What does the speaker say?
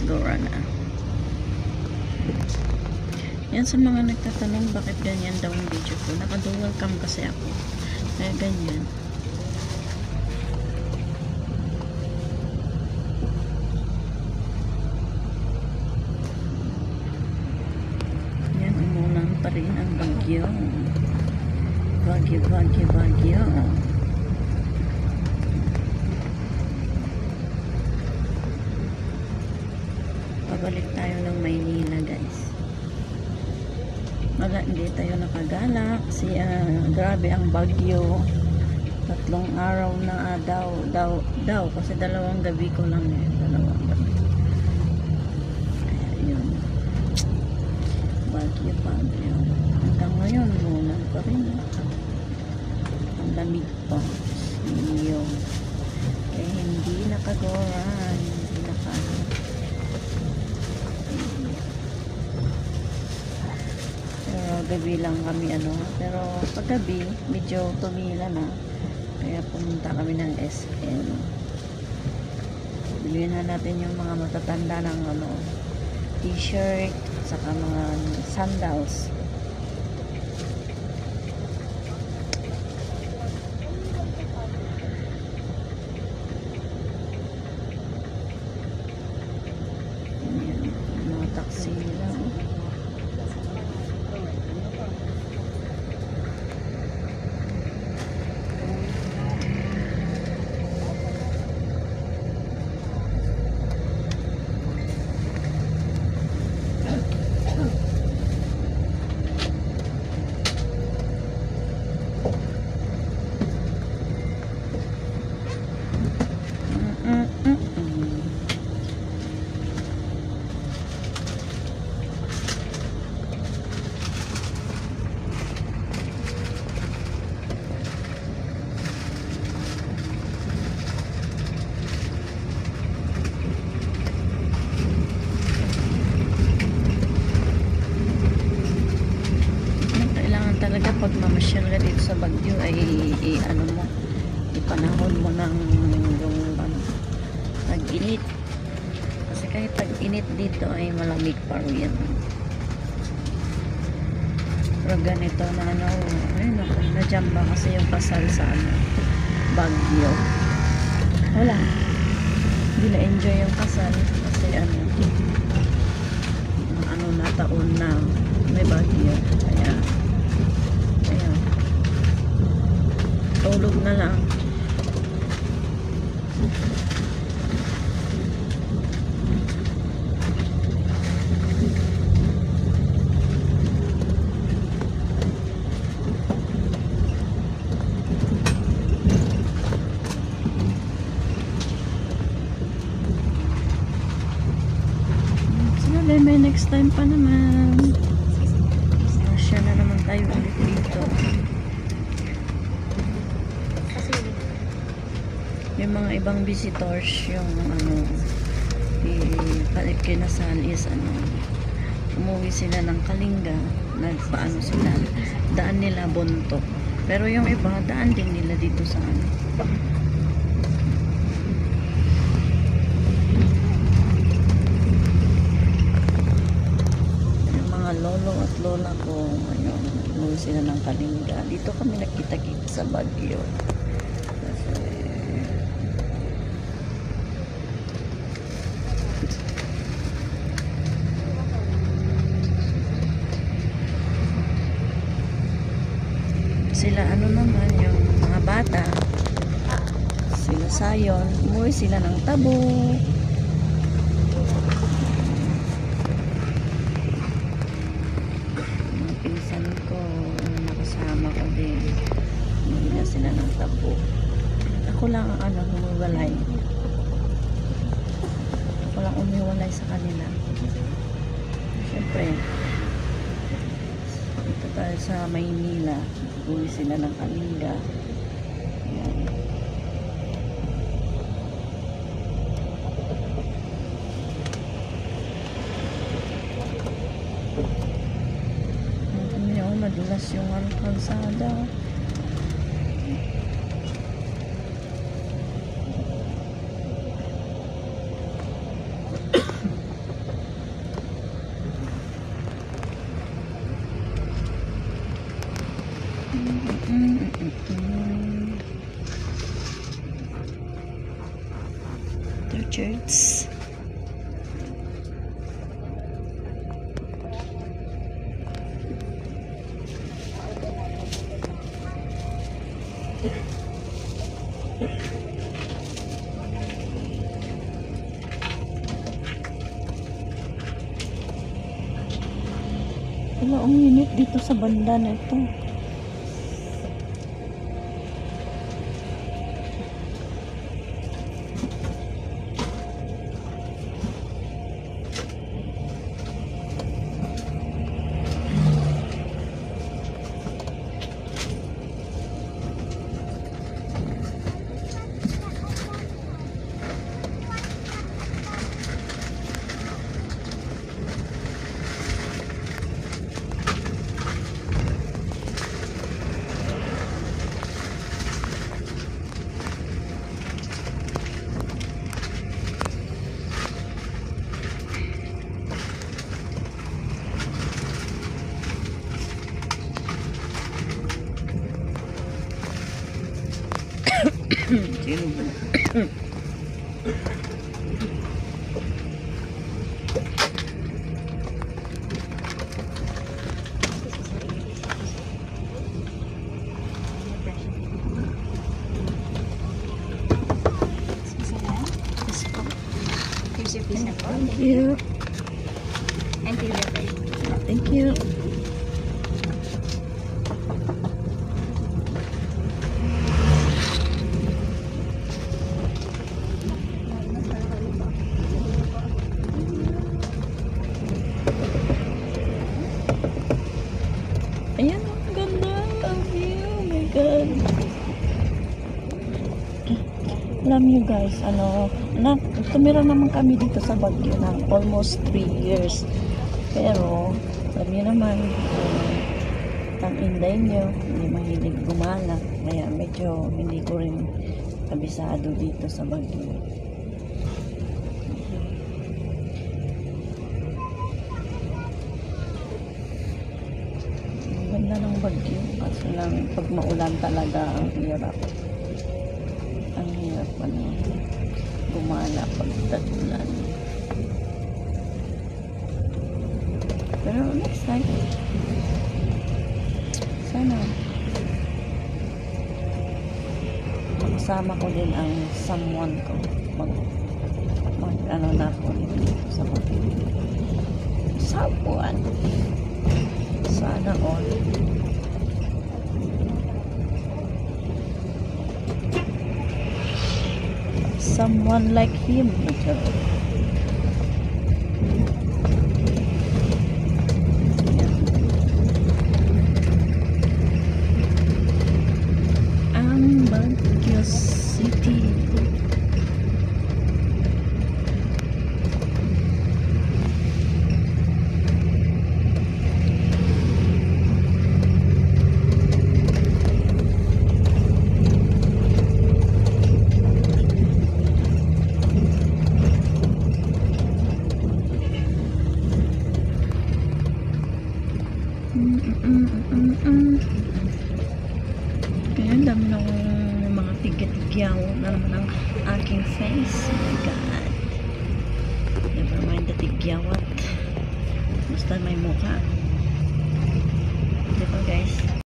Gora na. Yan sa mga nagtatanong bakit ganyan daw ang video ko. Naka-dual cam kasi ako. Kaya ganyan. Yan, umulan pa rin ang bagyo. Bagyo, bagyo, bagyo. Pabalik tayo ng Maynila, guys. Hindi tayo nakagala kasi grabe ang bagyo. 3 araw na daw kasi 2 gabi ko lang 2 gabi. Kaya yun, bagyo hanggang ngayon muna pa rin ang lamig pa iyo. Kaya hindi nakagoran, hindi gabi lang kami pero paggabi medyo tumila na, kaya pumunta kami ng SM. Bilhin na natin yung mga matatanda ng t-shirt saka mga sandals. Ayan, mga taxi lang. Talaga pag mamasyal ka dito sa Baguio ay ipanahon mo ng yung tag-init, kasi kahit tag-init dito ay malamig pa rin. Pero ganito na ayun ako, na-jamba kasi yung kasal sa Baguio. Wala, hindi na-enjoy yung kasal kasi na taon na may Baguio, kaya ayan, tulog na lang. May next time pa naman. Asya na naman tayo ulit dito. Yung mga ibang visitors, yung kinasal is umuwi sila ng Kalinga, nagpaano sila, daan nila Bontok, pero yung iba daan din nila dito sa lolo at lola ko. Ngayon, umuwi sila ng Kalinga. Dito kami nakita-kita sa Baguio. Kasi sila naman yung mga bata, sila Sayon, umuwi sila ng Tabo. Sila ng Tabo. Ako lang ang humiwalay. Ako lang umiwalay sa kanila. Siyempre, dito tayo sa Maynila. Uwi sila ng Kalinga. Ayan. Madulas yung kalsada. Orchards. Wala, ang init dito sa banda na ito. Sino ba? Here's your piece of Thank you. and feel your face. Thank you. Ayan, ang ganda. Ang view. Oh my God. Alam nyo guys, tumira naman kami dito sa Baguio ng almost 3 years. Pero, alam nyo naman, ang inday nyo, hindi mahilig gumala. Kaya medyo hindi ko rin kabisado dito sa Baguio. Ang ganda ng Baguio. Kaso lang, pag maulan talaga, ang hirap. Ang hirap gumala pag tag-ulan. Pero next time, sana makasama ko din ang someone ko. Ano na ako dito sa Baguio. Someone. Sana all. Someone like him. Ang Baguio City. Kaya dami ng mga tigya-tigyaw na naman ang aking face. Oh my God. Never mind the tigyawat. Basta may mukha. Diba guys?